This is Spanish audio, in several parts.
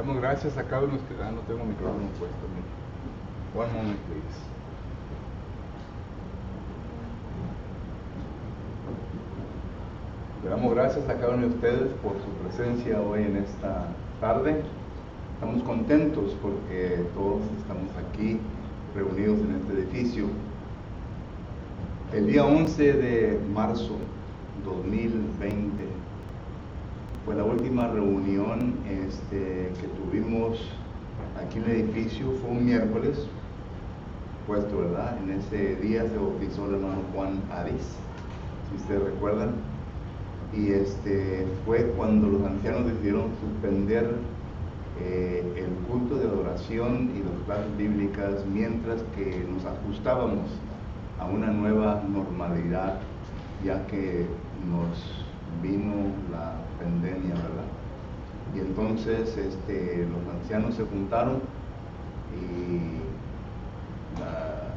Damos gracias a cada uno de los que no tengo micrófono puesto. One moment, please. Le damos gracias a cada uno de ustedes por su presencia hoy en esta tarde. Estamos contentos porque todos estamos aquí reunidos en este edificio. El día 11 de marzo 2020 fue la última reunión que tuvimos aquí en el edificio. Fue un miércoles, puesto, ¿verdad? En ese día se bautizó el hermano Juan Aris, si ustedes recuerdan. Y fue cuando los ancianos decidieron suspender el culto de adoración y las clases bíblicas mientras que nos ajustábamos a una nueva normalidad, ya que nos vino la pandemia, ¿verdad? Y entonces los ancianos se juntaron y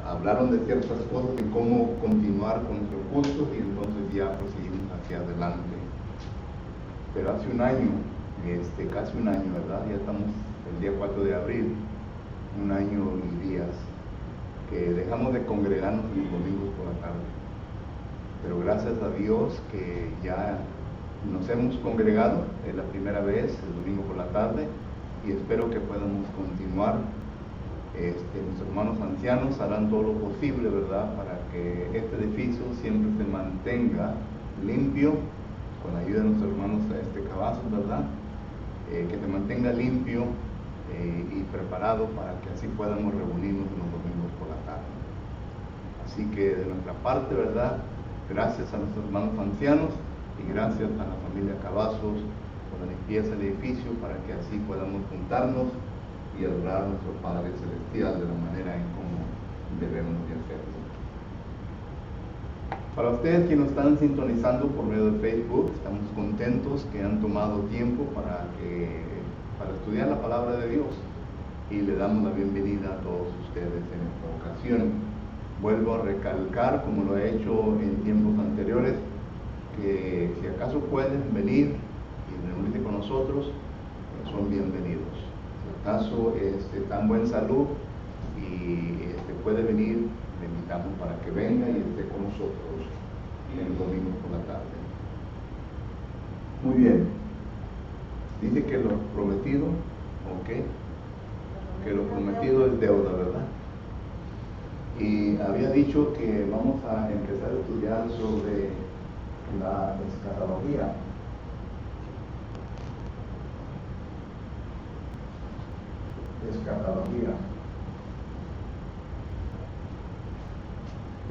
hablaron de ciertas cosas, de cómo continuar con nuestros cultos, y entonces ya proseguimos hacia adelante. Pero hace un año, casi un año, ¿verdad? Ya estamos el día 4 de abril, un año y días, que dejamos de congregarnos los domingos por la tarde. Pero gracias a Dios que ya nos hemos congregado, es la primera vez, el domingo por la tarde, y espero que podamos continuar. Nuestros hermanos ancianos harán todo lo posible, ¿verdad?, para que este edificio siempre se mantenga limpio, con la ayuda de nuestros hermanos Cavazos, ¿verdad?, que se mantenga limpio y preparado para que así podamos reunirnos los domingos por la tarde. Así que de nuestra parte, ¿verdad?, gracias a nuestros hermanos ancianos y gracias a la familia Cavazos por la limpieza del edificio, para que así podamos juntarnos y adorar a nuestro Padre Celestial de la manera en cómo debemos de hacerlo. Para ustedes que nos están sintonizando por medio de Facebook, estamos contentos que han tomado tiempo para estudiar la palabra de Dios, y le damos la bienvenida a todos ustedes en esta ocasión. Vuelvo a recalcar, como lo he hecho en tiempos anteriores, que si acaso pueden venir y reunirse con nosotros, son bienvenidos. Si acaso está en buena salud y puede venir, le invitamos para que venga y esté con nosotros el domingo por la tarde. Muy bien. Dice que lo prometido, que lo prometido es deuda, ¿verdad? Y había dicho que vamos a empezar a estudiar sobre la escatología.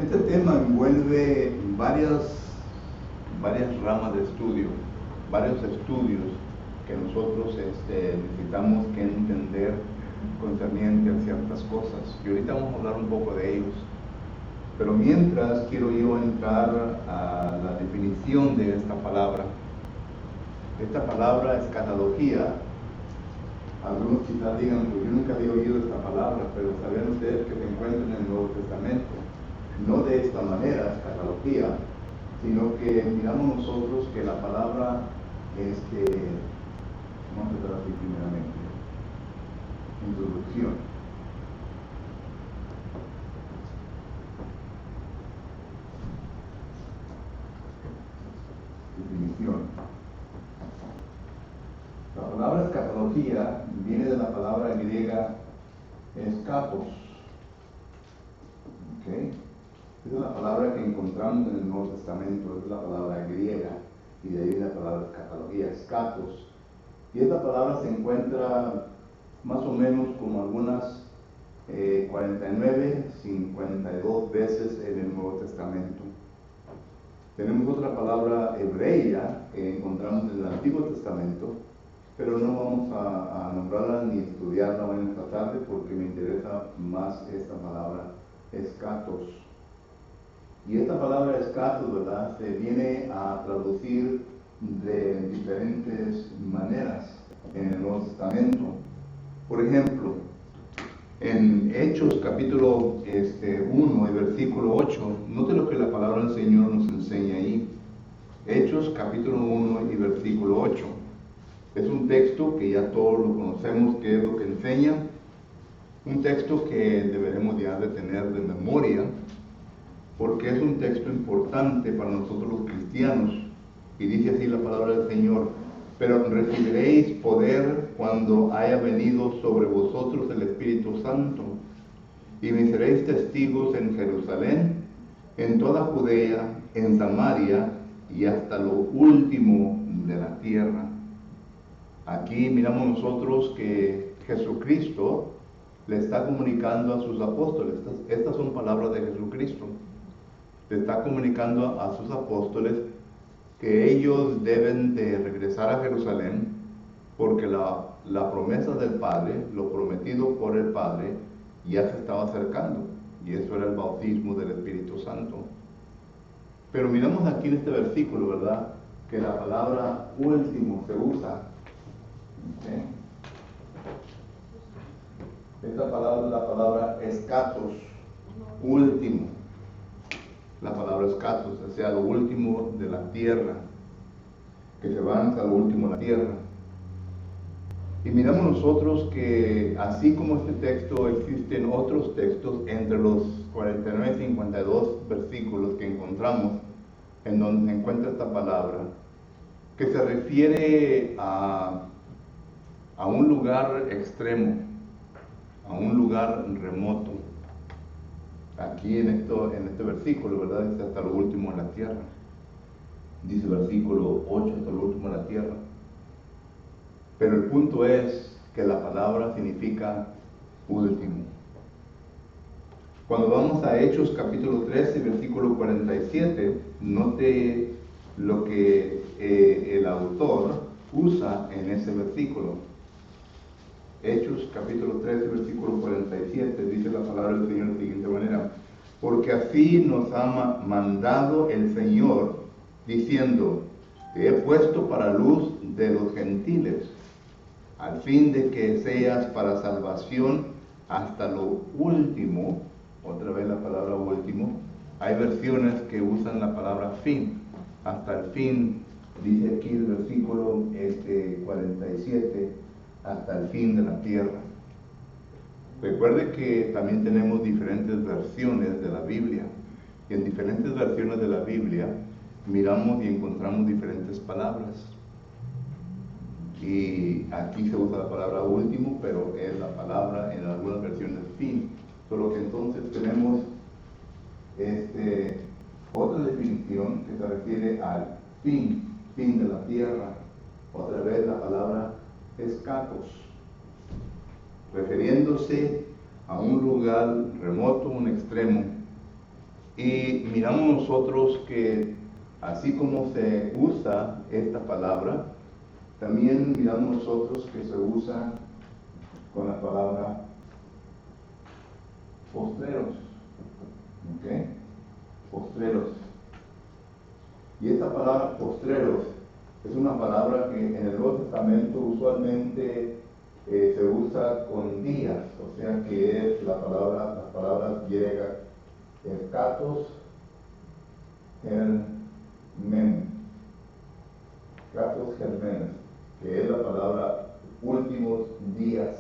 Este tema envuelve varias ramas de estudio, varios estudios que nosotros necesitamos que entender concerniente a ciertas cosas. Y ahorita vamos a hablar un poco de ellos. Pero mientras, quiero yo entrar a la definición de esta palabra. Esta palabra, escatología, algunos quizás digan, pues yo nunca había oído esta palabra, pero sabían ustedes que se encuentra en el Nuevo Testamento. No de esta manera, escatología, sino que miramos nosotros que la palabra, vamos a tratar así primeramente, introducción. Definición. La palabra escatología viene de la palabra griega escatos. Esa es la palabra que encontramos en el Nuevo Testamento, es la palabra griega, y de ahí la palabra escatología, escatos. Y esta palabra se encuentra más o menos como algunas 49, 52 veces en el Nuevo Testamento. Tenemos otra palabra hebrea que encontramos en el Antiguo Testamento, pero no vamos a nombrarla ni estudiarla en esta tarde porque me interesa más esta palabra escatos. Y esta palabra escatos, ¿verdad?, se viene a traducir de diferentes maneras en el Nuevo Testamento. Por ejemplo, en Hechos capítulo 1 y versículo 8, note lo que la palabra del Señor nos enseña ahí. Hechos capítulo 1 y versículo 8. Es un texto que ya todos lo conocemos, que es lo que enseña, un texto que deberemos ya de tener de memoria, porque es un texto importante para nosotros los cristianos, y dice así la palabra del Señor: pero recibiréis poder cuando haya venido sobre vosotros el Espíritu Santo, y me seréis testigos en Jerusalén, en toda Judea, en Samaria y hasta lo último de la tierra. Aquí miramos nosotros que Jesucristo le está comunicando a sus apóstoles. Estas son palabras de Jesucristo. Le está comunicando a sus apóstoles que ellos deben de regresar a Jerusalén, porque la promesa del Padre, lo prometido por el Padre, ya se estaba acercando, y eso era el bautismo del Espíritu Santo. Pero miramos aquí en este versículo, ¿verdad?, que la palabra último se usa. ¿Okay? Esta palabra es la palabra escatos, último. La palabra escatos, o sea, lo último de la tierra, que se van hasta lo último de la tierra. Y miramos nosotros que así como este texto, existen otros textos entre los 49 y 52 versículos que encontramos, en donde se encuentra esta palabra, que se refiere a un lugar extremo, a un lugar remoto. Aquí en este versículo, ¿verdad?, dice hasta lo último de la tierra. Dice versículo 8, hasta lo último de la tierra. Pero el punto es que la palabra significa último. Cuando vamos a Hechos capítulo 13, versículo 47, note lo que el autor usa en ese versículo. Hechos capítulo 13, versículo 47, dice la palabra del Señor de la siguiente manera: porque así nos ha mandado el Señor, diciendo: te he puesto para luz de los gentiles, al fin de que seas para salvación hasta lo último. Otra vez la palabra último. Hay versiones que usan la palabra fin, hasta el fin. Dice aquí el versículo 47, hasta el fin de la tierra. Recuerde que también tenemos diferentes versiones de la Biblia, y en diferentes versiones de la Biblia miramos y encontramos diferentes palabras. Y aquí se usa la palabra último, pero es la palabra en algunas versiones fin. Solo que entonces tenemos otra definición que se refiere al fin de la tierra. Otra vez la palabra escatos, refiriéndose a un lugar remoto, un extremo. Y miramos nosotros que así como se usa esta palabra, también miramos nosotros que se usa con la palabra postreros. ¿Ok? Postreros. Y esta palabra postreros es una palabra que en el Nuevo Testamento usualmente se usa con días, o sea que es las palabras griegas escatos, germen, escatos, germenes, que es la palabra últimos días,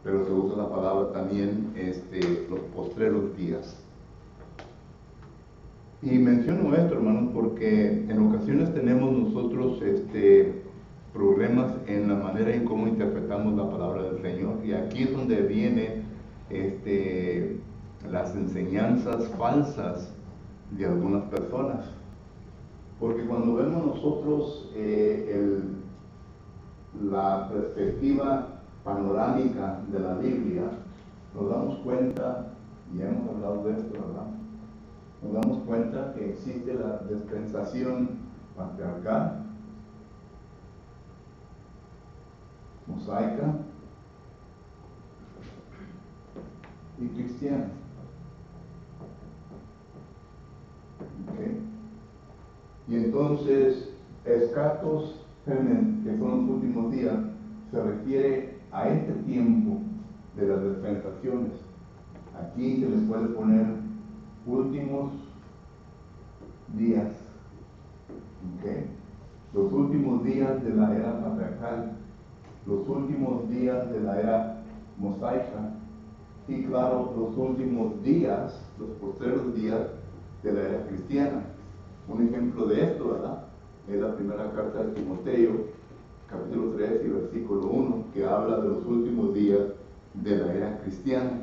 pero se usa la palabra también los postreros días. Y menciono esto, hermanos, porque en ocasiones tenemos nosotros problemas en la manera en cómo interpretamos la palabra del Señor, y aquí es donde vienen las enseñanzas falsas de algunas personas. Porque cuando vemos nosotros la perspectiva panorámica de la Biblia, nos damos cuenta, y hemos hablado de esto, ¿verdad? Nos damos cuenta que existe la dispensación patriarcal, mosaica y cristiana. ¿Okay? Y entonces, escatos, que son los últimos días, se refiere a este tiempo de las dispensaciones. Aquí se les puede poner últimos días. ¿Okay? los últimos días de la era patriarcal, los últimos días de la era mosaica y claro, los últimos días, los postreros días de la era cristiana. Un ejemplo de esto, ¿verdad?, es la primera carta de Timoteo, capítulo 3 y versículo 1, que habla de los últimos días de la era cristiana.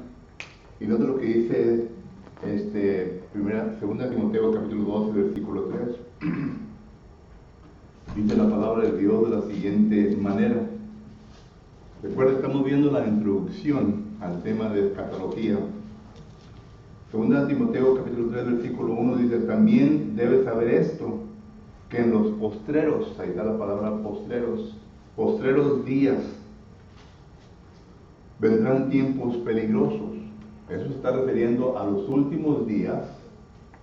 Y note lo que dice segunda Timoteo, capítulo 2 y versículo 3. Dice la palabra de Dios de la siguiente manera. Recuerda, estamos viendo la introducción al tema de escatología. Segunda Timoteo, capítulo 3, versículo 1 dice: también debes saber esto, que en los postreros, ahí está la palabra postreros días, vendrán tiempos peligrosos. Eso se está refiriendo a los últimos días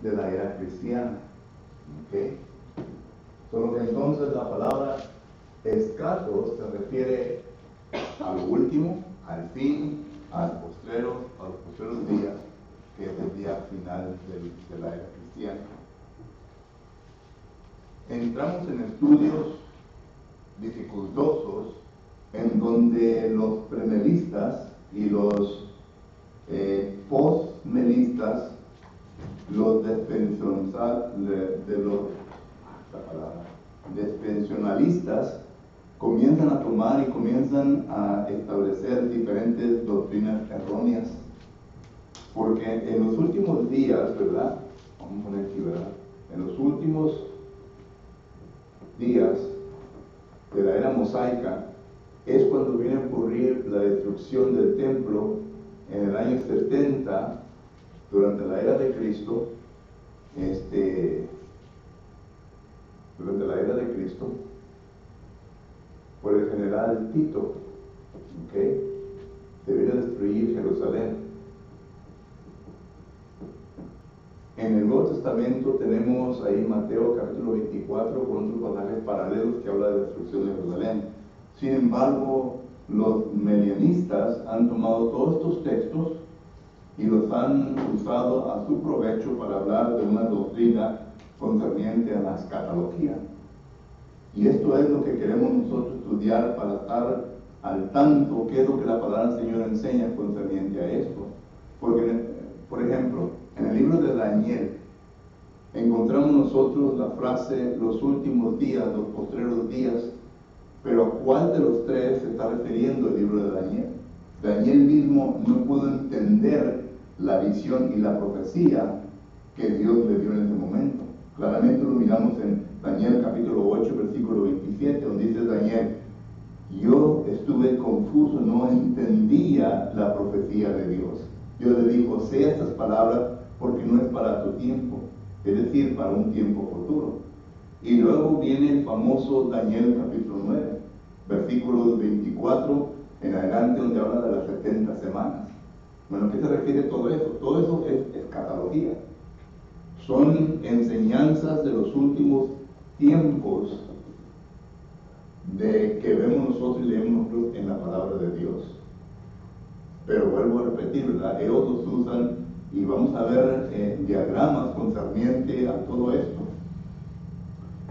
de la era cristiana. ¿Okay? Solo que entonces la palabra escatos se refiere a lo último, al fin, a los postreros días, que es el día final de la era cristiana. Entramos en estudios dificultosos en donde los premilistas y los postmelistas, los dispensionalistas, comienzan a tomar y comienzan a establecer diferentes doctrinas erróneas. Porque en los últimos días, ¿verdad? Vamos a poner aquí, ¿verdad? En los últimos días de la era mosaica es cuando viene a ocurrir la destrucción del templo en el año 70, durante la era de Cristo. Durante la era de Cristo, por el general Tito, ¿okay? Se viene a destruir Jerusalén. En el Nuevo Testamento tenemos ahí Mateo capítulo 24 con otros pasajes paralelos que habla de la destrucción de Jerusalén. Sin embargo, los melianistas han tomado todos estos textos y los han usado a su provecho para hablar de una doctrina concerniente a la escatología. Y esto es lo que queremos nosotros estudiar para estar al tanto qué es lo que la palabra del Señor enseña concerniente a esto. Porque, por ejemplo, en el libro de Daniel encontramos nosotros la frase los últimos días, los postreros días, pero ¿a cuál de los tres se está refiriendo el libro de Daniel? Daniel mismo no pudo entender la visión y la profecía que Dios le dio en ese momento. Claramente lo miramos en Daniel capítulo 8, versículo 27, donde dice Daniel: yo estuve confuso, no entendía la profecía de Dios. Dios le dijo: sé estas palabras porque no es para tu tiempo, es decir, para un tiempo futuro. Y luego viene el famoso Daniel capítulo 9, versículos 24 en adelante, donde habla de las 70 semanas. Bueno, ¿a qué se refiere todo eso? Todo eso es escatología. Son enseñanzas de los últimos tiempos de que vemos nosotros y leemos nosotros en la palabra de Dios. Pero vuelvo a repetir, ¿verdad? Ellos los usan y vamos a ver diagramas concerniente a todo esto,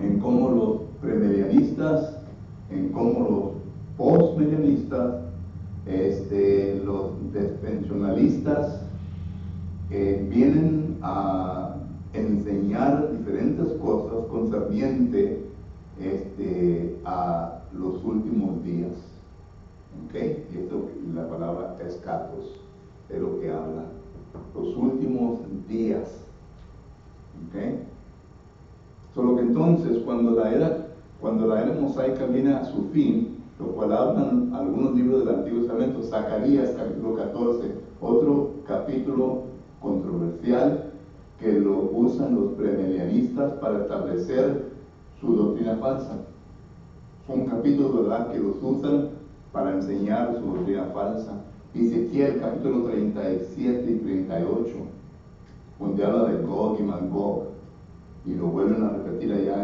en cómo los premilenialistas, en cómo los postmilenialistas, los dispensionalistas vienen a enseñar diferentes cosas concerniente a los últimos días. ¿Okay? Y esto, la palabra escatos, es lo que habla. Los últimos días. ¿Okay? Solo que entonces, cuando la era mosaica viene a su fin, lo cual hablan algunos libros del Antiguo Testamento, Zacarías capítulo 14, otro capítulo controversial que lo usan los premilenialistas para establecer su doctrina falsa. Son capítulos, ¿verdad?, que los usan para enseñar su doctrina falsa. Ezequiel capítulo 37 y 38, donde habla de Gog y Magog, y lo vuelven a repetir allá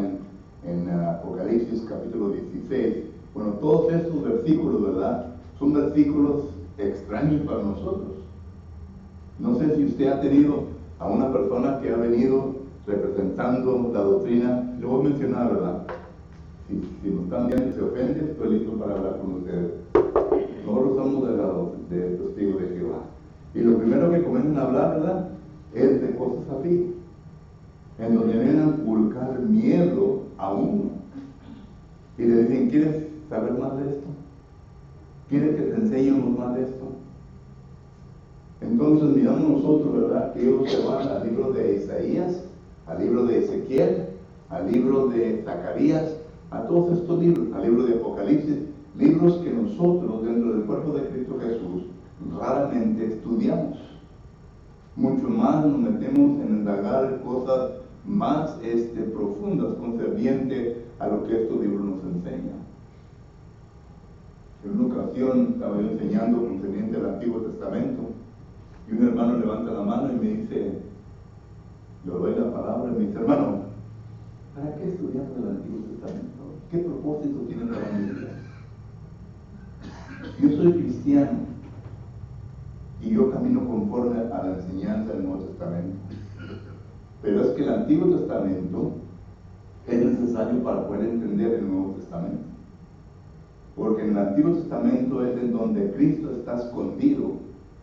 en Apocalipsis capítulo 16. Bueno, todos estos versículos, ¿verdad?, son versículos extraños para nosotros. No sé si usted ha tenido a una persona que ha venido representando la doctrina, lo voy a mencionar, ¿verdad? Si nos están viendo y se ofenden, estoy listo para hablar con ustedes. Nosotros somos de testigos de Jehová. Y lo primero que comienzan a hablar, ¿verdad?, es de cosas así, en donde vienen a inculcar miedo a uno. Y le dicen, ¿quieres saber más de esto? ¿Quieres que te enseñemos más de esto? Entonces miramos nosotros, ¿verdad?, que ellos se van al libro de Isaías, al libro de Ezequiel, al libro de Zacarías, a todos estos libros, al libro de Apocalipsis, libros que nosotros dentro del cuerpo de Cristo Jesús raramente estudiamos. Mucho más nos metemos en indagar cosas más profundas concernientes a lo que estos libros nos enseñan. En una ocasión estaba yo enseñando concerniente al Antiguo Testamento y un hermano levanta la mano y me dice, le doy la palabra y me dice, hermano, ¿para qué estudiamos el Antiguo Testamento? ¿Qué propósito tiene para mi vida? Yo soy cristiano y yo camino conforme a la enseñanza del Nuevo Testamento. Pero es que el Antiguo Testamento es necesario para poder entender el Nuevo Testamento. Porque en el Antiguo Testamento es en donde Cristo está escondido.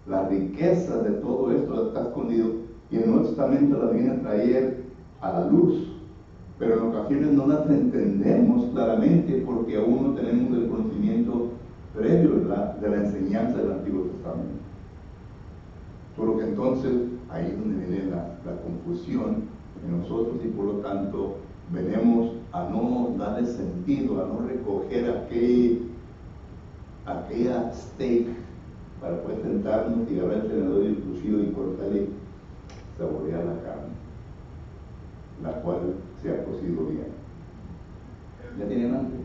La riqueza de todo esto está escondido. Y el Nuevo Testamento la viene a traer a la luz. Pero en ocasiones no las entendemos claramente porque aún no tenemos el conocimiento previo de la enseñanza del Antiguo Testamento. Por lo que entonces ahí es donde viene la confusión en nosotros y por lo tanto venimos a no darle sentido, a no recoger aquella steak para poder sentarnos y agarrar el tenedor y el cuchillo y cortar y saborear la carne, la cual se ha cocido bien. ¿Ya tienen hambre?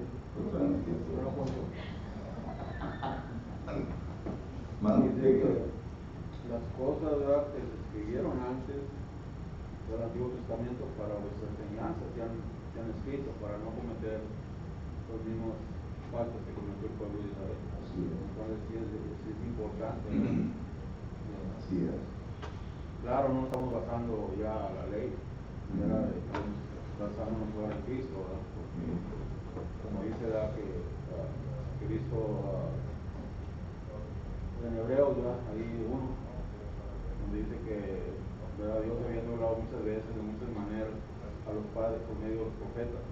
Las cosas, ¿verdad?, que se escribieron antes del Antiguo Testamento para vuestra enseñanza se han escrito para no cometer los mismos faltas que cometió el pueblo de Israel. Así es. Entonces sí es importante, ¿verdad? Así es. Claro, no estamos basando ya la ley, ¿verdad? Estamos basándonos ahora en Cristo, ¿verdad? Porque, como dice, ¿verdad?, que Cristo en Hebreos, ¿verdad?, ahí uno, donde dice que, ¿verdad?, Dios había hablado muchas veces, de muchas maneras, a los padres por medio de los profetas.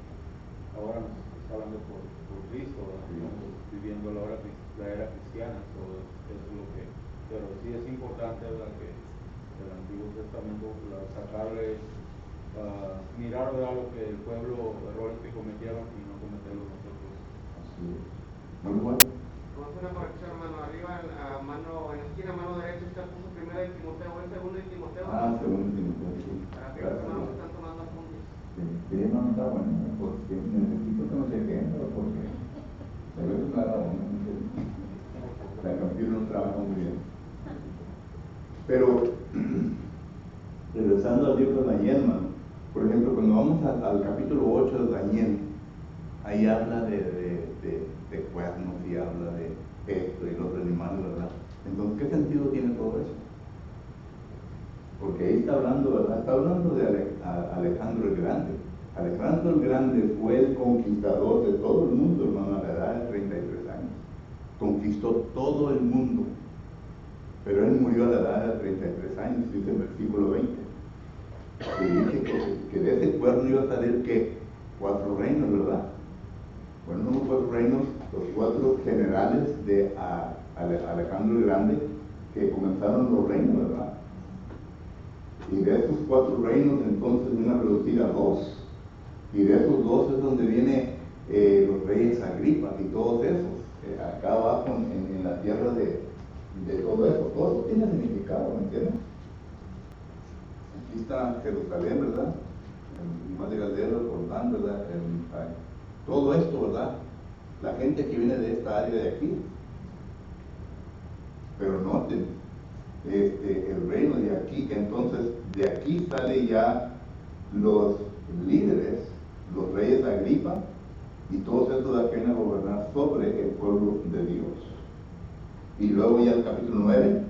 Ahora nos está hablando por Cristo, ¿verdad? Estamos viviendo la era cristiana, eso es lo que, pero sí es importante, ¿verdad?, que el Antiguo Testamento, sacarle, mirar, ¿verdad?, lo que el pueblo, errores que cometieron y no cometerlos nosotros. Así es. Muy bueno. Vamos a hacer una corrección, hermano. Arriba, en la esquina, mano derecha, usted puso primero de Timoteo, ¿es segundo de Timoteo? Segundo de Timoteo, sí. Para que los hermanos están tomando apuntes. Sí, no está bueno, porque necesito que no se queden, porque a veces me da bueno. La computer no trabaja muy bien. Pero, regresando al libro de Daniel, por ejemplo, cuando vamos al capítulo 8 de Daniel, ahí habla de cuernos y habla de esto y los animales, ¿verdad? Entonces, ¿qué sentido tiene todo eso? Porque ahí está hablando, ¿verdad? Está hablando de Alejandro el Grande. Alejandro el Grande fue el conquistador de todo el mundo, hermano, a la edad de 33 años. Conquistó todo el mundo. Pero él murió a la edad de 33 años, dice el versículo 20. Y dice que de ese cuerno iba a salir, ¿qué? 4 reinos, ¿verdad? Bueno, no 4 reinos, los 4 generales de Alejandro el Grande, que comenzaron los reinos, ¿verdad? Y de esos 4 reinos entonces viene a reducir a 2. Y de esos 2 es donde vienen los reyes Agripa y todos esos, acá abajo en la tierra de todo eso. Todo eso tiene significado, ¿me entiendes? Aquí está Jerusalén, ¿verdad? El Mar de Galilea, Jordán, ¿verdad? Todo esto, ¿verdad? La gente que viene de esta área de aquí. Pero noten, el reino de aquí, que entonces de aquí sale ya los líderes, los reyes Agripa y todos estos de aquí van a gobernar sobre el pueblo de Dios. Y luego ya el capítulo 9,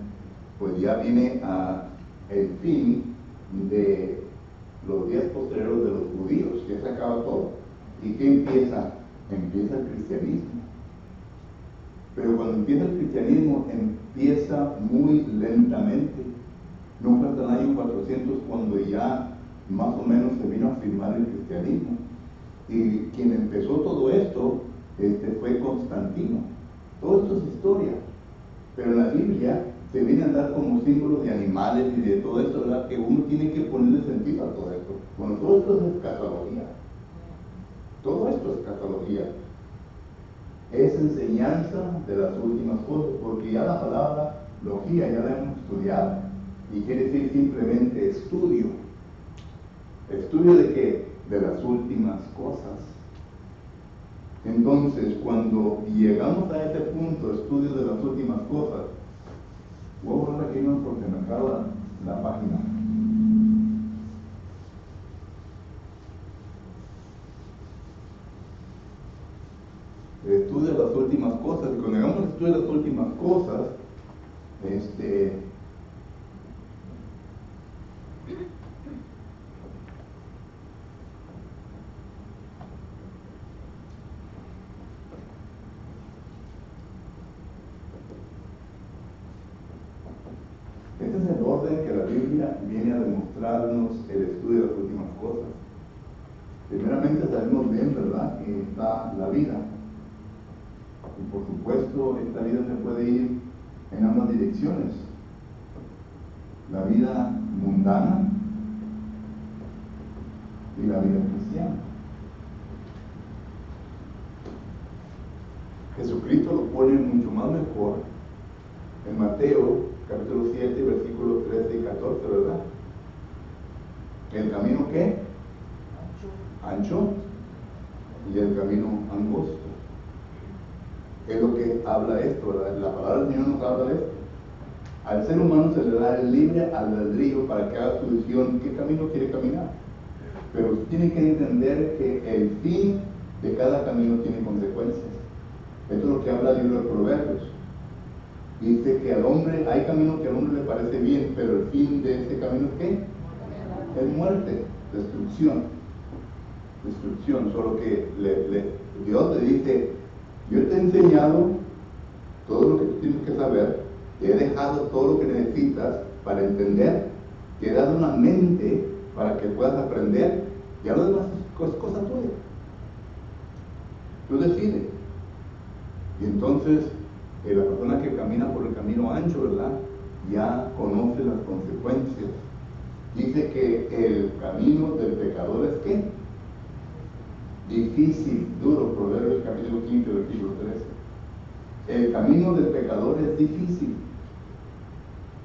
pues ya viene el fin de los días posteriores de los judíos, que se acaba todo. ¿Y qué empieza? empieza el cristianismo. Pero cuando empieza el cristianismo, empieza muy lentamente. No fue hasta el año 400 cuando ya más o menos se vino a firmar el cristianismo. Y quien empezó todo esto fue Constantino. Todo esto es historia. Pero en la Biblia se viene a dar como símbolos de animales y de todo esto, ¿verdad? Que uno tiene que ponerle sentido a todo esto. Bueno, todo esto es escatología. Todo esto es escatología. Es enseñanza de las últimas cosas, porque ya la palabra logía ya la hemos estudiado. Y quiere decir simplemente estudio. ¿Estudio de qué? De las últimas cosas. Entonces, cuando llegamos a ese punto, estudio de las últimas cosas, voy a borrar aquí no porque me acaba la página. El estudio de las últimas cosas, y cuando llegamos al estudio de las últimas cosas, este es el orden que la Biblia viene a demostrarnos el estudio de las últimas cosas. Primeramente sabemos bien, ¿verdad?, que está la vida. Y por supuesto, esta vida se puede ir en ambas direcciones. La vida mundana y la vida cristiana. Jesucristo lo pone mucho más mejor en Mateo capítulo 7, versículos 13 y 14, ¿verdad? ¿El camino qué? Ancho. Y el camino angosto. Es lo que habla esto, ¿verdad? La palabra del Señor nos habla de esto. Al ser humano se le da el libre albedrío para que haga su decisión qué camino quiere caminar. Pero tiene que entender que el fin de cada camino tiene consecuencias. Esto es lo que habla el libro de Proverbios. Dice que al hombre, hay camino que al hombre le parece bien, pero el fin de ese camino es ¿qué? Es muerte, destrucción. Destrucción, solo que Dios le dice, yo te he enseñado todo lo que tú tienes que saber, te he dejado todo lo que necesitas para entender, te he dado una mente para que puedas aprender, ya lo demás es cosa tuya. Tú decides. Y entonces, la persona que camina por el camino ancho, ¿verdad?, ya conoce las consecuencias. Dice que el camino del pecador es ¿qué? Difícil, duro. Proverbios capítulo 15, versículo 13. El camino del pecador es difícil.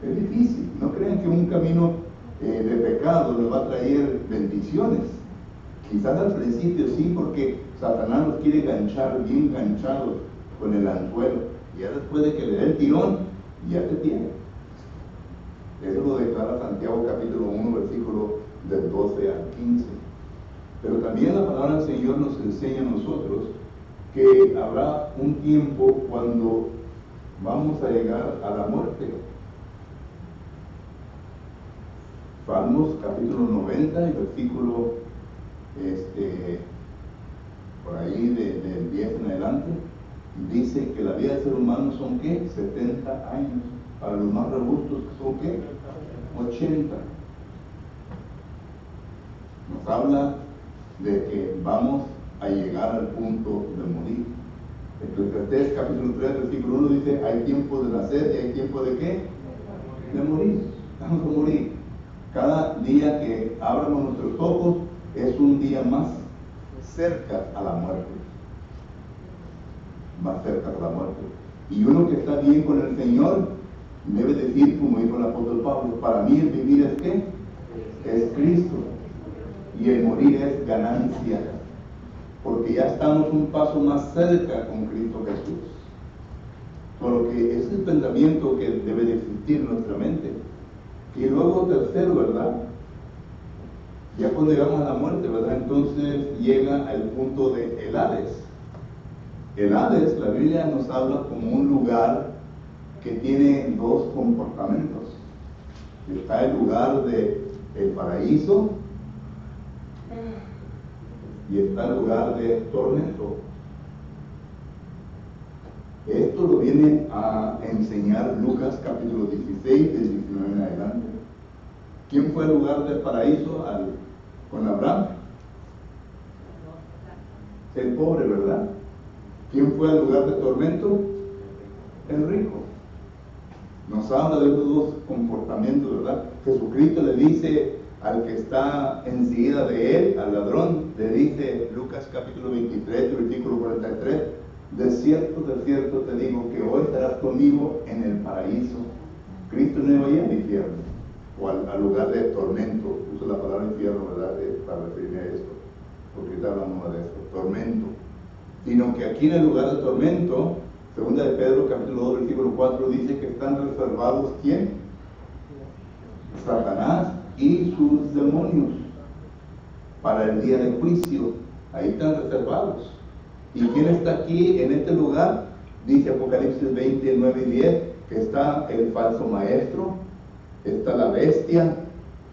Es difícil. No crean que un camino de pecado les va a traer bendiciones. Quizás al principio sí, porque Satanás los quiere ganchar bien ganchados con el anzuelo. Y ya después de que le dé el tirón, ya te tiene. Eso lo declara Santiago capítulo 1, versículo del 12 al 15. Pero también la palabra del Señor nos enseña a nosotros que habrá un tiempo cuando vamos a llegar a la muerte. Salmos capítulo 90 y versículo por ahí del 10 en adelante, dice que la vida del ser humano son ¿qué? 70 años. Para los más robustos son ¿qué? 80. Nos habla de que vamos a llegar al punto de morir. Eclesiastés capítulo 3, versículo 1 dice, hay tiempo de nacer y hay tiempo de ¿qué? De morir. Vamos a morir. Cada día que abramos nuestros ojos es un día más cerca a la muerte. Más cerca a la muerte. Y uno que está bien con el Señor debe decir, como dijo el apóstol Pablo, para mí el vivir es ¿qué? Es Cristo. Y el morir es ganancia. Porque ya estamos un paso más cerca con Cristo Jesús. Por lo que es el pensamiento que debe de existir en nuestra mente. Y luego tercero, ¿verdad? Ya cuando llegamos a la muerte, ¿verdad? Entonces llega el punto de el Hades. El Hades, la Biblia nos habla como un lugar que tiene dos comportamientos. Está el lugar del paraíso y está el lugar de tormento. Esto lo viene a enseñar Lucas capítulo 16, del 19 en adelante. ¿Quién fue al lugar del paraíso con Abraham? El pobre, ¿verdad? ¿Quién fue al lugar de tormento? El rico. Nos habla de estos dos comportamientos, ¿verdad? Jesucristo le dice al que está enseguida de él, al ladrón, le dice Lucas capítulo 23, versículo 43, de cierto te digo que hoy estarás conmigo en el paraíso. Cristo no iba a ir al infierno o al lugar de tormento. Uso la palabra infierno, ¿verdad? Para referirme a esto, porque ahorita hablamos de esto, tormento. Sino que aquí en el lugar de tormento, segunda de Pedro capítulo 2, versículo 4, dice que están reservados, ¿quién? Satanás y sus demonios para el día del juicio. Ahí están reservados. ¿Y quién está aquí en este lugar? Dice Apocalipsis 20, 9 y 10 que está el falso maestro, está la bestia,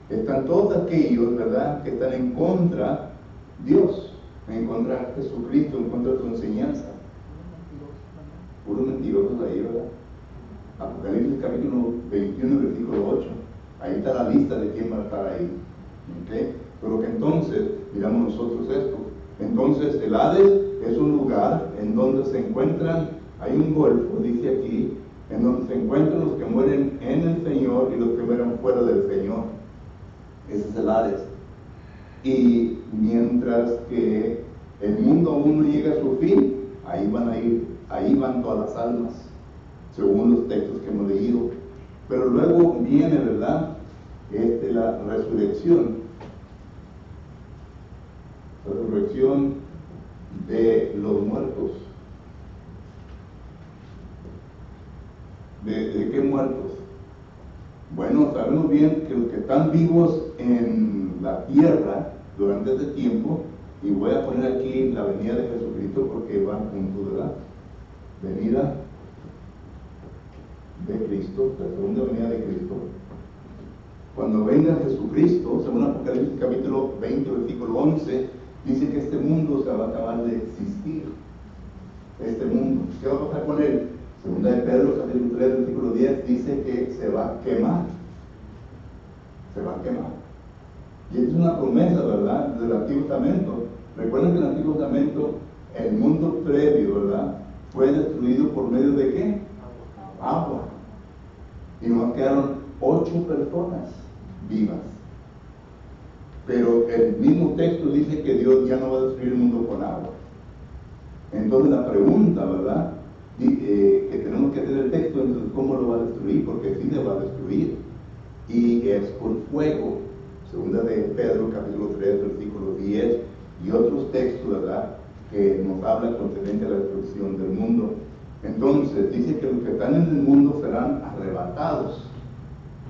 están todos aquellos, ¿verdad?, que están en contra de Dios, en contra de Jesucristo, en contra de su enseñanza. Puros mentirosos ahí, ¿verdad? Apocalipsis capítulo 21, versículo 8. Ahí está la lista de quién va a estar ahí. ¿Okay? Pero que entonces, miramos nosotros esto. Entonces, el Hades es un lugar en donde se encuentran, hay un golfo, dice aquí, en donde se encuentran los que mueren en el Señor y los que mueren fuera del Señor. Ese es el Hades. Y mientras que el mundo aún no llega a su fin, ahí van a ir, ahí van todas las almas, según los textos que hemos leído. Pero luego viene, ¿verdad?, la resurrección. La resurrección de los muertos. ¿De qué muertos? Bueno, sabemos bien que los que están vivos en la tierra durante este tiempo, y voy a poner aquí la venida de Jesucristo porque van juntos, ¿verdad? Venida de Cristo, la segunda venida de Cristo. Cuando venga Jesucristo, según Apocalipsis capítulo 20, versículo 11, dice que este mundo se va a acabar de existir. Este mundo, ¿qué va a pasar con él? Segunda de Pedro capítulo 3, versículo 10, dice que se va a quemar. Se va a quemar. Y es una promesa, ¿verdad?, del Antiguo Testamento. Recuerden que en el Antiguo Testamento, el mundo previo, ¿verdad?, fue destruido por medio de ¿qué? Agua. Y nos quedaron 8 personas vivas. Pero el mismo texto dice que Dios ya no va a destruir el mundo con agua. Entonces la pregunta, ¿verdad?, que tenemos que hacer el texto, entonces, ¿cómo lo va a destruir? Porque sí se va a destruir. Y es con fuego. Segunda de Pedro, capítulo 3, versículo 10, y otros textos, ¿verdad?, que nos hablan concerniente a la destrucción del mundo. Entonces, dice que los que están en el mundo serán arrebatados.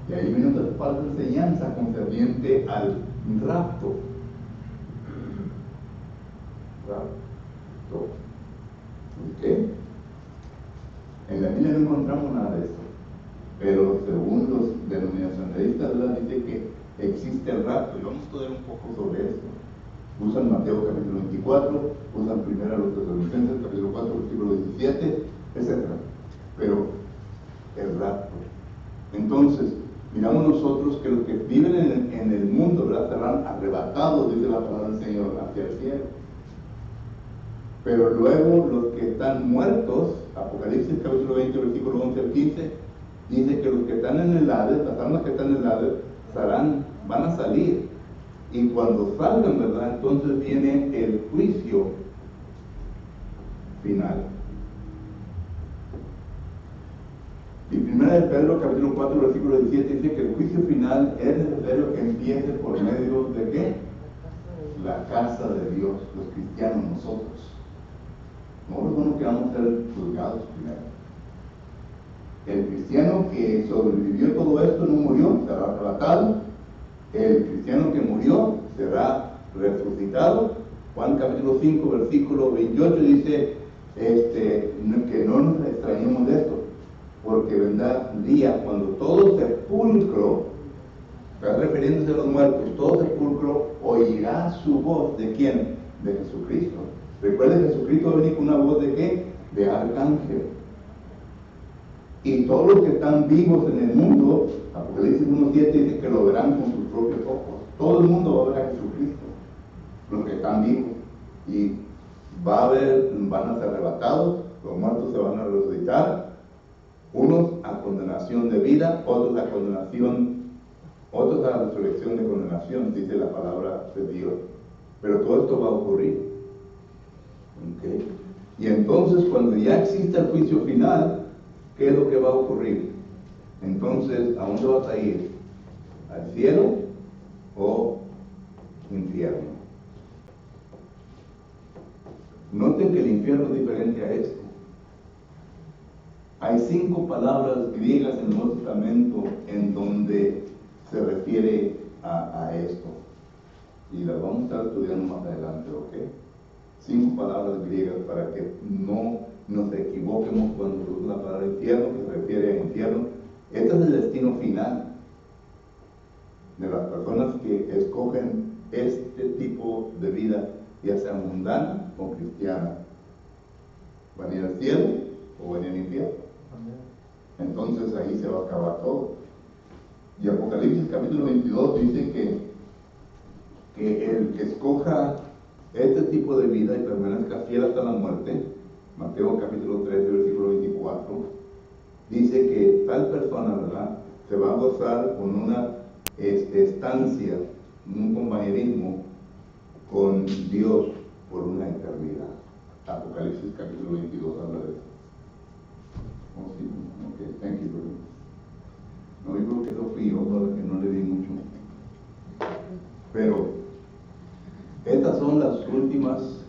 Y ahí viene otra falsa enseñanza concerniente al rapto. Rapto. ¿Ok? En la Biblia no encontramos nada de esto. Pero según los denominacionalistas, ¿verdad?, dice que existe el rapto. Y vamos a estudiar un poco sobre esto. Usan Mateo capítulo 24, usan primero a los Tesalonicenses capítulo 4, versículo 17, etc. Pero el rapto. Entonces, miramos nosotros que los que viven en el mundo, ¿verdad?, serán arrebatados, dice la palabra del Señor, hacia el cielo. Pero luego los que están muertos, Apocalipsis capítulo 20, versículo 11 al 15, dice que los que están en el Hades, las almas que están en el Hades, van a salir. Y cuando salgan, ¿verdad?, entonces viene el juicio final. Y primera de Pedro capítulo 4, versículo 17 dice que el juicio final es necesario que empiece por medio de ¿qué? La casa de Dios, los cristianos, nosotros. Nosotros somos los que vamos a ser juzgados primero. El cristiano que sobrevivió todo esto no murió, será arrebatado. El cristiano que murió será resucitado. Juan capítulo 5, versículo 28 dice que no nos extrañemos de esto, porque vendrá un día cuando todo sepulcro, está refiriéndose a los muertos, todo sepulcro oirá su voz. ¿De quién? De Jesucristo. Recuerden que Jesucristo va a venir con una voz de ¿qué? De arcángel. Y todos los que están vivos en el mundo, Apocalipsis 1:7 dice que lo verán con sus propios ojos. Todo el mundo va a ver a Jesucristo, los que están vivos. Y van a ser arrebatados, los muertos se van a resucitar, unos a condenación de vida, otros a condenación, otros a la resurrección de condenación, dice la palabra de Dios. Pero todo esto va a ocurrir. ¿Okay? Y entonces, cuando ya exista el juicio final, ¿qué es lo que va a ocurrir? Entonces, ¿a dónde vas a ir? ¿Al cielo o infierno? Noten que el infierno es diferente a esto. Hay 5 palabras griegas en el Nuevo Testamento en donde se refiere a esto. Y las vamos a estar estudiando más adelante, ¿ok? 5 palabras griegas para que no nos equivoquemos cuando se usa la palabra infierno, que se refiere a infierno. Este es el destino final de las personas que escogen este tipo de vida, ya sea mundana o cristiana. ¿Van a ir al cielo o van a ir al infierno? Entonces ahí se va a acabar todo. Y Apocalipsis capítulo 22 dice que el que escoja este tipo de vida y permanezca fiel hasta la muerte, Mateo capítulo 13, versículo 24, dice que tal persona, ¿verdad?, se va a gozar con una estancia, un compañerismo con Dios por una eternidad. Apocalipsis capítulo 22 habla de eso. Oh, sí, ok, thank you, brother. No, yo creo que eso fui yo, para que no le di mucho. Pero estas son las últimas,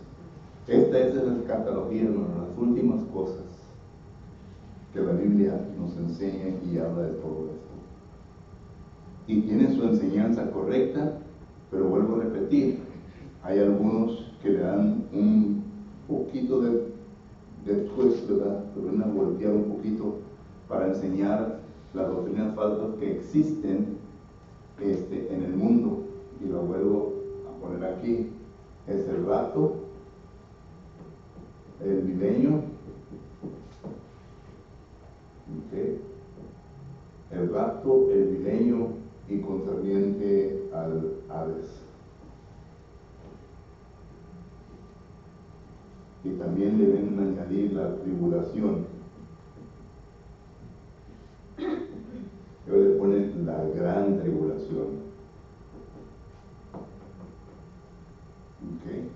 esta es la escatología, las últimas cosas que la Biblia nos enseña y habla de todo esto. Y tiene su enseñanza correcta, pero vuelvo a repetir, hay algunos que le dan un poquito de twist, ¿verdad? Le van a voltear un poquito para enseñar las doctrinas falsas que existen en el mundo. Y lo vuelvo a poner aquí. Es el rapto, el milenio, ¿okay? El rapto, el milenio y concerniente al Hades. Y también deben añadir la tribulación. Ellos le ponen la gran tribulación. ¿Okay?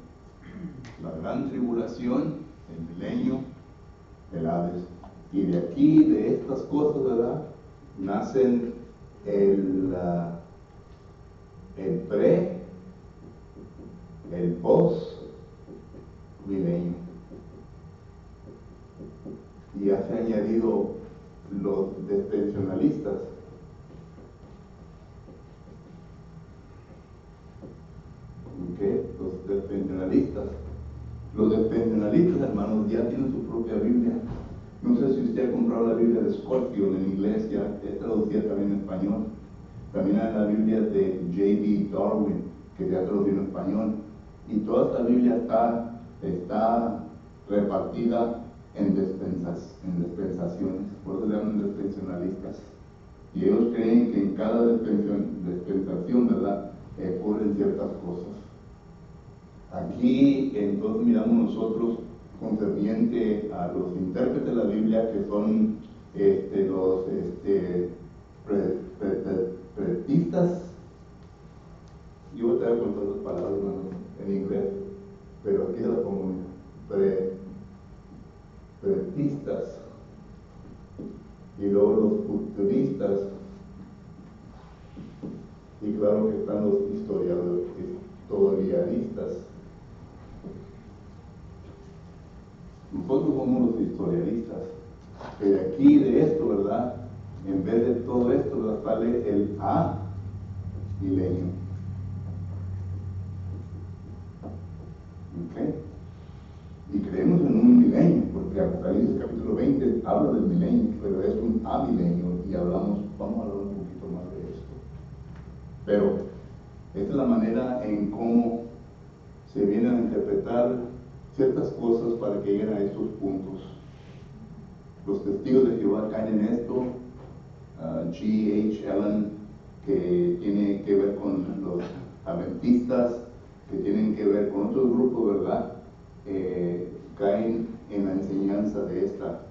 La gran tribulación, el milenio, el Hades. Y de aquí, de estas cosas, ¿verdad?, nacen el pre, el post milenio. Y ya se han añadido los dispensacionalistas. ¿Okay? Los dispensacionalistas. Los dispensacionalistas, hermanos, ya tienen su propia Biblia. No sé si usted ha comprado la Biblia de Scofield en inglés, ya es traducida también en español. También hay la Biblia de J.D. Darwin, que ya traducido en español. Y toda esta Biblia está repartida en dispensaciones, por eso se llaman dispensacionalistas. Y ellos creen que en cada dispensación, ¿verdad?, ocurren ciertas cosas. Aquí entonces miramos nosotros concerniente a los intérpretes de la Biblia, que son los pretistas. Yo voy a traer con todas las palabras, hermanos, en inglés, pero aquí las pongo pretistas, y luego los futuristas, y claro que están los historialistas. Nosotros somos los historialistas, que de aquí, de esto, ¿verdad?, en vez de todo esto, ¿verdad?, sale el milenio. ¿Okay? Y creemos en un milenio, porque Apocalipsis capítulo 20 habla del milenio, pero es un milenio, y vamos a hablar un poquito más de esto. Pero esta es la manera en cómo se vienen a interpretar ciertas cosas para que lleguen a estos puntos. Los testigos de Jehová caen en esto. G.H. Allen, que tiene que ver con los adventistas, que tienen que ver con otros grupos, ¿verdad? Caen en la enseñanza de esta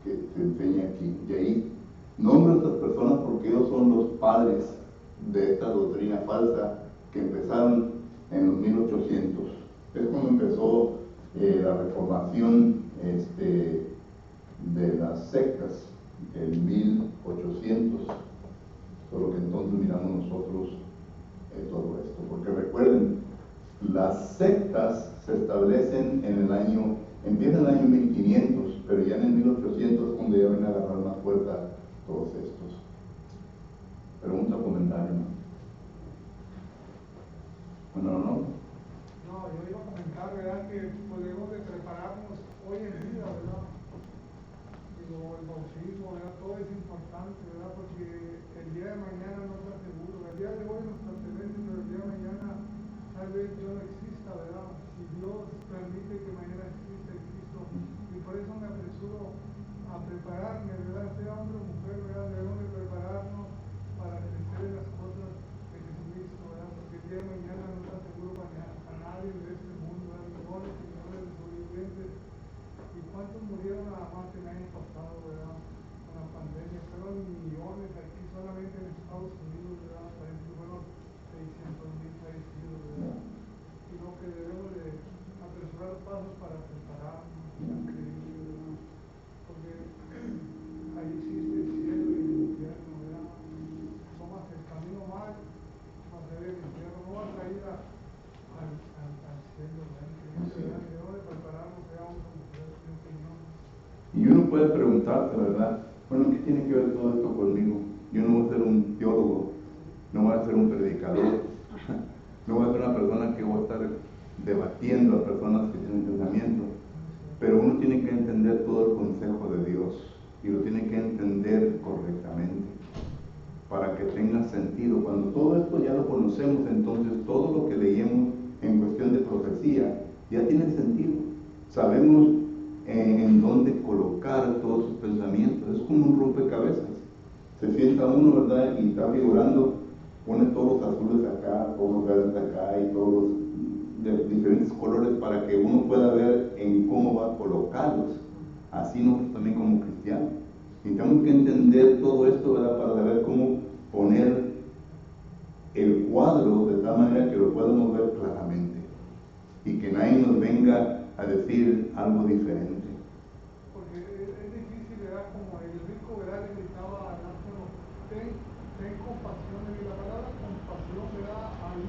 que se enseña aquí. Y ahí nombro a estas personas porque ellos son los padres de esta doctrina falsa que empezaron en los 1800. Es cuando empezó la reformación de las sectas en 1800. Solo que entonces miramos nosotros todo esto, porque recuerden, las sectas se establecen empiezan en el año 1500, pero ya en el 1800 es donde deben agarrar más fuerza todos estos. Pregunta o comentario, ¿no? No, yo iba a comentar, ¿verdad? Que podemos de prepararnos hoy en día, ¿verdad? Digo, el bautismo, ¿verdad? Todo es importante, ¿verdad? Porque el día de mañana no está seguro. El día de hoy nos pertenece, pero el día de mañana tal vez yo no exista, ¿verdad? Si Dios permite que mañana exista, existo. Y por eso me apresuro a prepararme, ¿verdad? Sea hombre o mujer, ¿verdad? Debemos de prepararnos para crecer en las cosas de Jesucristo, ¿verdad? Porque el día de mañana no está seguro para nadie de este mundo, ¿verdad? Millones y millones de sobrevivientes. ¿Y cuántos murieron nada más el año pasado, ¿verdad? Con la pandemia. Fueron millones aquí solamente en Estados Unidos, ¿verdad? Parece que fueron 600,000 fallecidos, ¿verdad? Y lo que debemos de apresurar los pasos para prepararnos, increíble, ¿verdad? Porque ahí existe el cielo y el infierno, ¿verdad? Tomas el camino mal, vas a ver el infierno, no vas a ir al cielo, ¿verdad? Increíble, ¿verdad? Debemos de prepararnos, veamos a mujer, y uno puede preguntarse, ¿verdad? Bueno, ¿qué tiene que ver todo esto conmigo? Yo no voy a ser un teólogo, no voy a ser un predicador, no voy a ser una persona que voy a estar debatiendo a personas que tienen pensamiento, pero uno tiene que entender todo el consejo de Dios y lo tiene que entender correctamente para que tenga sentido. Cuando todo esto ya lo conocemos, entonces todo lo que leímos en cuestión de profecía ya tiene sentido. Sabemos en dónde colocar todos sus pensamientos. Es como un rompecabezas. Se sienta uno, ¿verdad? Y está figurando, pone todos los azules acá, todos los verdes acá y todos de diferentes colores para que uno pueda ver en cómo va a colocarlos. Así nosotros también como cristianos. Y tenemos que entender todo esto, ¿verdad? Para saber cómo poner el cuadro de tal manera que lo podamos ver claramente y que nadie nos venga a decir algo diferente. porque es difícil, ¿verdad? Como el rico, ¿verdad? Le gritaba a Lázaro, ten compasión de mí. La palabra compasión, ¿verdad? Ahí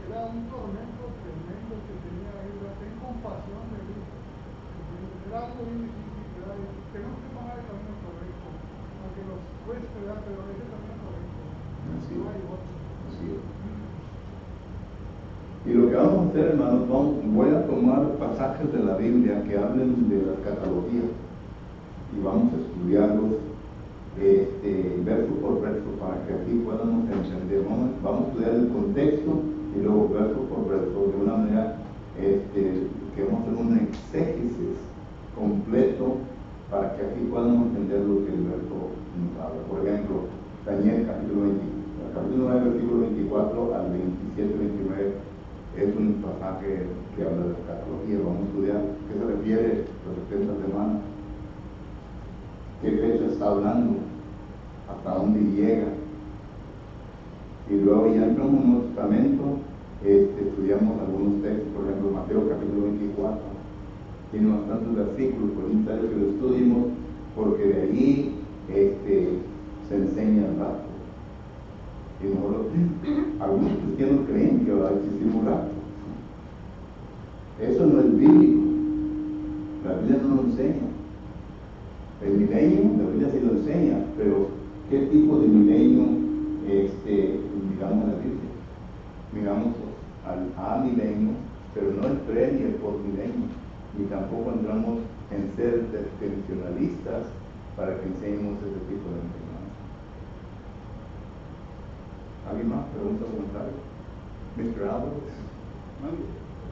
era un tormento tremendo que tenía ahí, ¿verdad? Ten compasión de mí. Era algo bien difícil, ¿verdad? Tenemos que tomar el camino correcto, aunque nos cueste, ¿verdad? Pero es el camino correcto. Así No hay otro. Así es. Y lo que vamos a hacer, hermanos, voy a tomar pasajes de la Biblia que hablen de la escatología y vamos a estudiarlos verso por verso para que así podamos entender. Vamos a estudiar el contexto y luego verso por verso de una manera que vamos a hacer un exégesis completo para que así podamos entender lo que el verso nos habla. Por ejemplo, Daniel capítulo 9, versículo 24 al 27-29 es un pasaje que habla de escatología. Vamos a estudiar qué se refiere a las 70 semanas, qué fecha está hablando, hasta dónde llega. Y luego ya entramos en el Nuevo Testamento, estudiamos algunos textos, por ejemplo Mateo capítulo 24, tiene bastantes versículos, pero es necesario que lo estudiemos porque de allí se enseña el rapto. Y algunos cristianos creen que va a existir un rapto. Eso no es bíblico, la Biblia no lo enseña. El milenio, la Biblia sí lo enseña, pero ¿qué tipo de milenio miramos en la Biblia? Miramos al milenio, pero no el pre ni el post milenio, ni tampoco entramos en ser extensionalistas para que enseñemos ese tipo de enseñanza. ¿Alguien más? ¿Pregunta o comentario? Mr. Albert.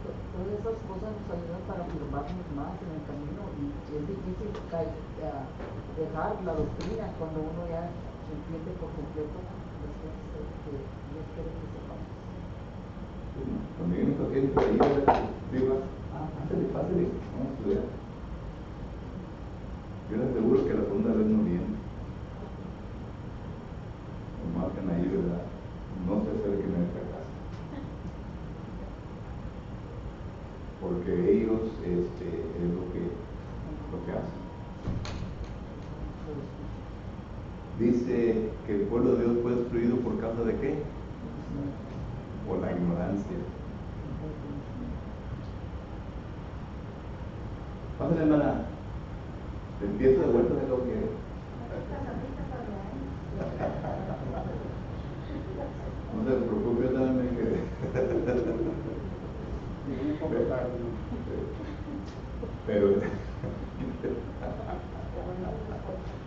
todas esas cosas nos ayudan para afirmarnos más en el camino y es difícil dejar la doctrina cuando uno ya entiende por completo las cosas que Dios quiere que sepamos. Cuando viene un paciente ahí, digo, pásale, vamos a estudiar. Yo les aseguro que la segunda vez no viene. Lo marcan ahí, ¿verdad? No se acerquen a esta casa. Porque ellos es lo que hacen. Dice que el pueblo de Dios fue destruido por causa de qué? Por la ignorancia. Pásale, hermana. Empiezo de vuelta de lo que es. No se preocupe, yo también me quedé. Pero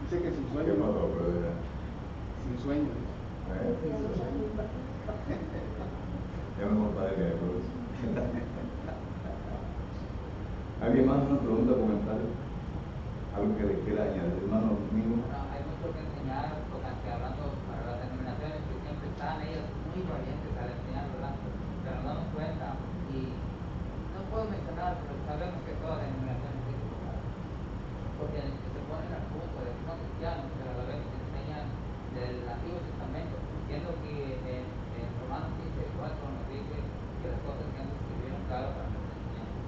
Dice que sin ¿qué sueño. pasó, brother? Sin sueño. Ya mejor padre que después. ¿Alguien más una pregunta o comentario? Algo que le quiera añadir, hermano Domingo. Bueno, hay mucho que enseñar, porque hablando para las denominaciones, que siempre están ellas muy valientes al enseñar, ¿verdad? Pero no nos cuenta, y no puedo mencionar, pero sabemos que todas las denominaciones tienen, ¿verdad? Porque se ponen al punto de que son cristianos, pero a la vez enseñan del Antiguo Testamento, siendo que en Romanos 15:4 nos dice que las cosas que antes escribieron claro para nuestra enseñanza.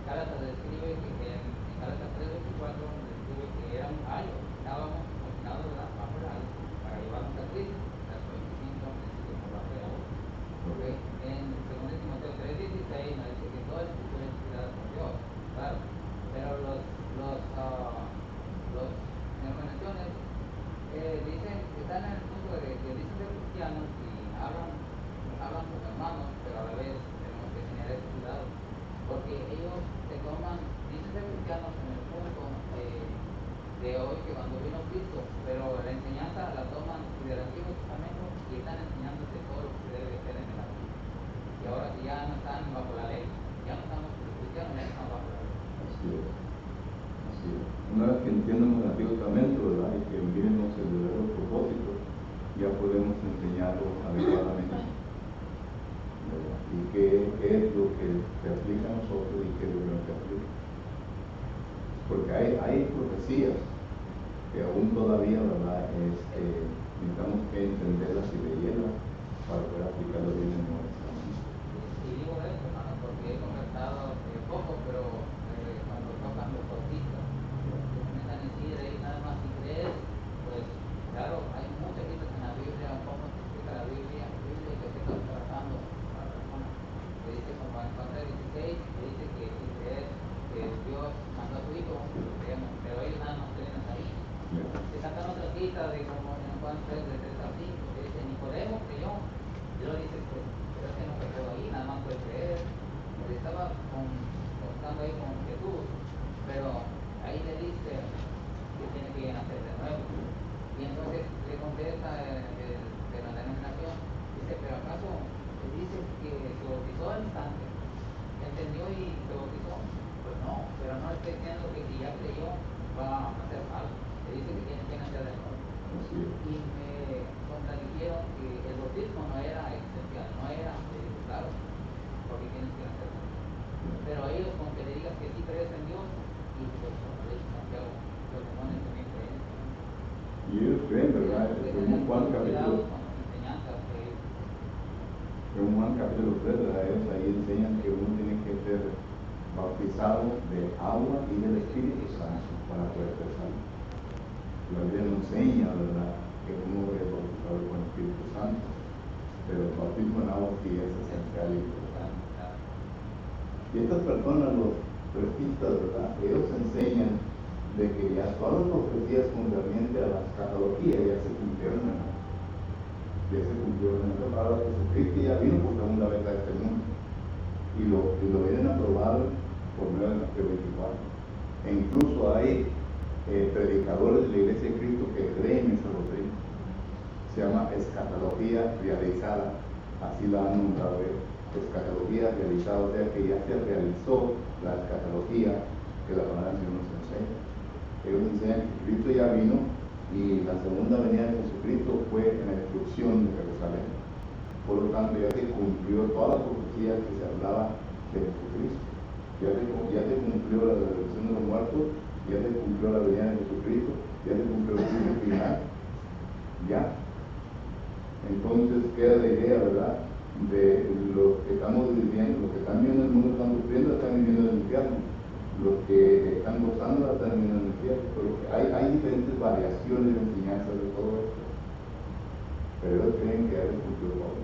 Gálatas describe que en Gálatas 3:24 nos describe que era un ayo, estábamos confinados, ¿verdad?, bajo el ayo para llevarnos a Cristo. Las 25 nos dice que por bajo el ayo. Okay. En 2 Timoteo 3:16 nos dice que toda la escritura es inspirada por Dios, claro, pero los denominaciones dicen que están en el punto de que dicen ser cristianos y hablan como hermanos, pero a la vez tenemos que tener ese cuidado, porque ellos se toman, dicen ser cristianos en el punto de hoy, que cuando vino Cristo, pero la enseñanza la toman del Antiguo Testamento y están enseñándose todo lo que se debe hacer en la Biblia. Y ahora que ya no están bajo la ley, ya no estamos cristianos, ya no están bajo la ley. Así es. Así es. Una vez que entiendamos el Antiguo Testamento, ¿verdad?, y que miremos el verdadero propósito, ya podemos enseñarlo adecuadamente. ¿Verdad? Y qué es lo que se aplica a nosotros y qué es lo que no se aplica. Porque hay profecías que aún todavía, ¿verdad?, necesitamos que entenderlas y leerlas para poder aplicarlas bien en nuestra vida. Y digo esto, hermano, porque he conversado poco, pero cuando tocan los bautistas, comienzan a decir ahí nada más si crees, pues claro, hay muchas citas en la Biblia, cómo se explica la Biblia y que se está tratando a la persona. Que dice como en Juan 3:16, que dice que si crees que Dios mandó a su hijo, lo creemos, pero ellos nada más creen hasta ahí. Se sacan otras citas de como en Juan 3:3-5, que dice Nicodemo creyó, y luego dice, pues, pero es que no fue todo ahí, nada más fue creer. Él estaba estando ahí con Jesús, pero ahí le dice que tiene que nacer de nuevo. Y entonces le contesta de la denominación, dice, pero acaso le dice que se bautizó al instante, entendió y se bautizó. Pues no, pero no está diciendo que si ya creyó va a ser salvo. Le dice que tiene que nacer de nuevo. Y me contradijeron que el bautismo no era esencial, no era, claro, porque tienes que nacer de nuevo. Pero ellos, con que le digas que sí crees en Dios, y pues como le dice Santiago, los demonios también creen. Y ellos creen, ¿verdad? En Juan capítulo 3, ¿verdad?, ellos ahí enseñan que uno tiene que ser bautizado de agua y del Espíritu Santo para poder ser salvo. La Biblia nos enseña, ¿verdad?, que uno es bautizado con el Espíritu Santo, pero el bautismo en agua sí es esencial y importante. Y estas personas, los presbitas, ¿verdad?, ellos enseñan de que ya todas las profecías concernientes a la escatología ya se cumplieron, ¿verdad? Ya se cumplieron. En otras palabras, Jesucristo ya vino por segunda vez a este mundo y lo vienen a probar por medio de Mateo 24. E incluso hay predicadores de la Iglesia de Cristo que creen en esa doctrina. Se llama escatología realizada, así la han nombrado ellos. escatología realizada, o sea que ya se realizó la escatología que la palabra de Dios nos enseña. Ellos enseñan que Cristo ya vino y la segunda venida de Jesucristo fue en la destrucción de Jerusalén. Por lo tanto, ya se cumplió toda la profecía que se hablaba de Jesucristo. Ya se cumplió la resurrección de los muertos, ya se cumplió la venida de Jesucristo, ya se cumplió el juicio final. Ya. Entonces queda la idea, ¿verdad?, de lo que estamos viviendo. Los que están viviendo en el mundo están sufriendo, están viviendo en el infierno. Los que están gozando están viviendo en el infierno. Pero hay diferentes variaciones de enseñanza de todo esto. Pero ellos creen que ya se cumplió todo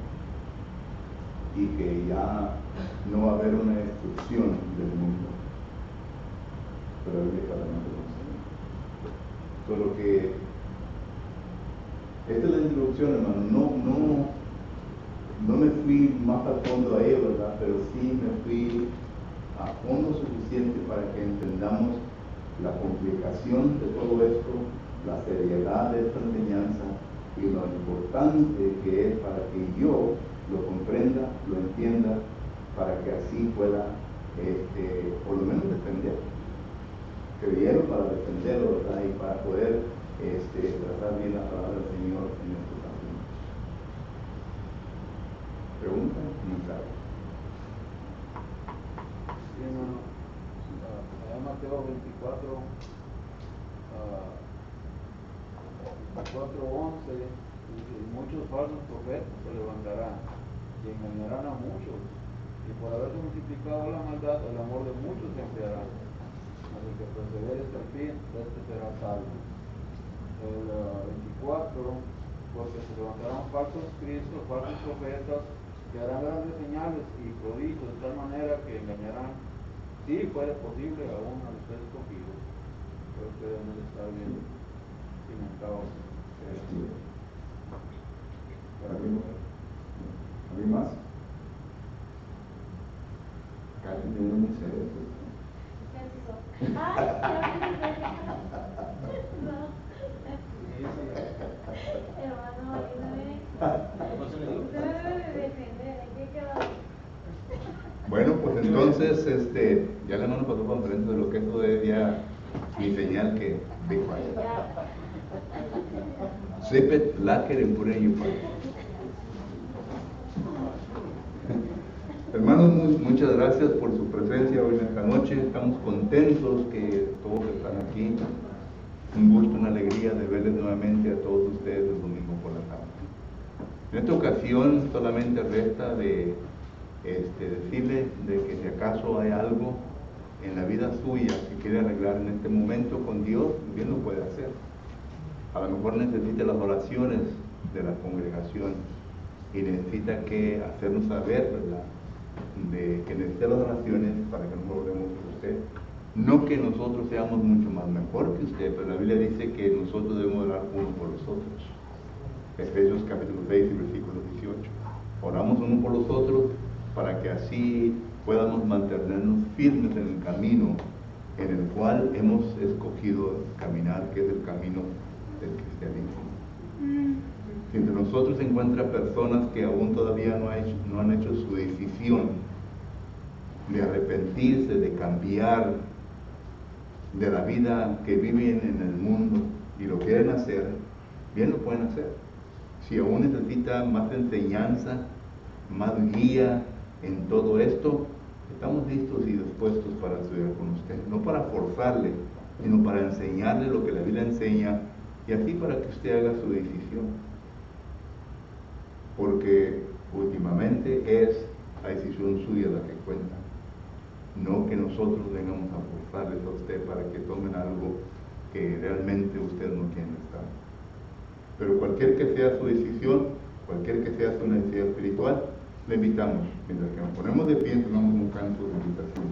y que ya no va a haber una destrucción del mundo. Pero la Biblia claramente lo enseña. Solo que esta es la introducción, hermano. No me fui más al fondo a ello, ¿verdad? Pero sí me fui a fondo suficiente para que entendamos la complicación de todo esto, la seriedad de esta enseñanza y lo importante que es para que yo lo comprenda, lo entienda, para que así pueda, por lo menos defender. Creyendo para defenderlo, ¿verdad? Y para poder tratar bien la palabra del Señor en estos asuntos. ¿Preguntas? ¿Comentarios? Sí, hermano. Allá Mateo 24, 4:11, dice: muchos falsos profetas se levantarán y engañarán a muchos, y por haberse multiplicado la maldad, el amor de muchos se enfriará. Mas el que persevere hasta el fin, este será salvo. El 24, porque se levantarán falsos cristos, falsos profetas, que harán grandes señales y prodigios, de tal manera que engañarán, si fuera posible, aún a los escogidos. Creo que deben de estar bien cimentados. ¿Alguien más? Casi me dieron mi cerebro. Hermano, ayúdame. Defender, ¿en qué quedó? Bueno, pues entonces, ya la hermano pasó por frente de lo que eso es ya mi señal que Big Fire. Sepet laker en pura y Hermanos, muchas gracias por su presencia hoy en esta noche. Estamos contentos que todos están aquí. Un gusto, una alegría de verles nuevamente a todos ustedes el domingo por la tarde. En esta ocasión solamente resta de decirle de que si acaso hay algo en la vida suya que quiere arreglar en este momento con Dios, bien lo puede hacer. A lo mejor necesita las oraciones de la congregación y necesita que hacernos saber, ¿verdad?, de que necesita las oraciones para que no volvemos por usted. No que nosotros seamos mucho más mejor que usted, pero la Biblia dice que nosotros debemos orar uno por los otros. Efesios capítulo 6 y versículo 18. Oramos uno por los otros para que así podamos mantenernos firmes en el camino en el cual hemos escogido caminar, que es el camino del cristianismo. Si entre nosotros se encuentran personas que aún todavía no han hecho su decisión de arrepentirse, de cambiar de la vida que viven en el mundo y lo quieren hacer, bien lo pueden hacer. Si aún necesita más enseñanza, más guía en todo esto, estamos listos y dispuestos para estudiar con usted, no para forzarle, sino para enseñarle lo que la Biblia enseña y así para que usted haga su decisión. Porque últimamente es la decisión suya la que cuenta, no que nosotros vengamos a forzarles a usted para que tomen algo que realmente usted no quiere estar. Pero cualquier que sea su decisión, cualquier que sea su necesidad espiritual, le invitamos, mientras que nos ponemos de pie, tomamos un canto de invitación.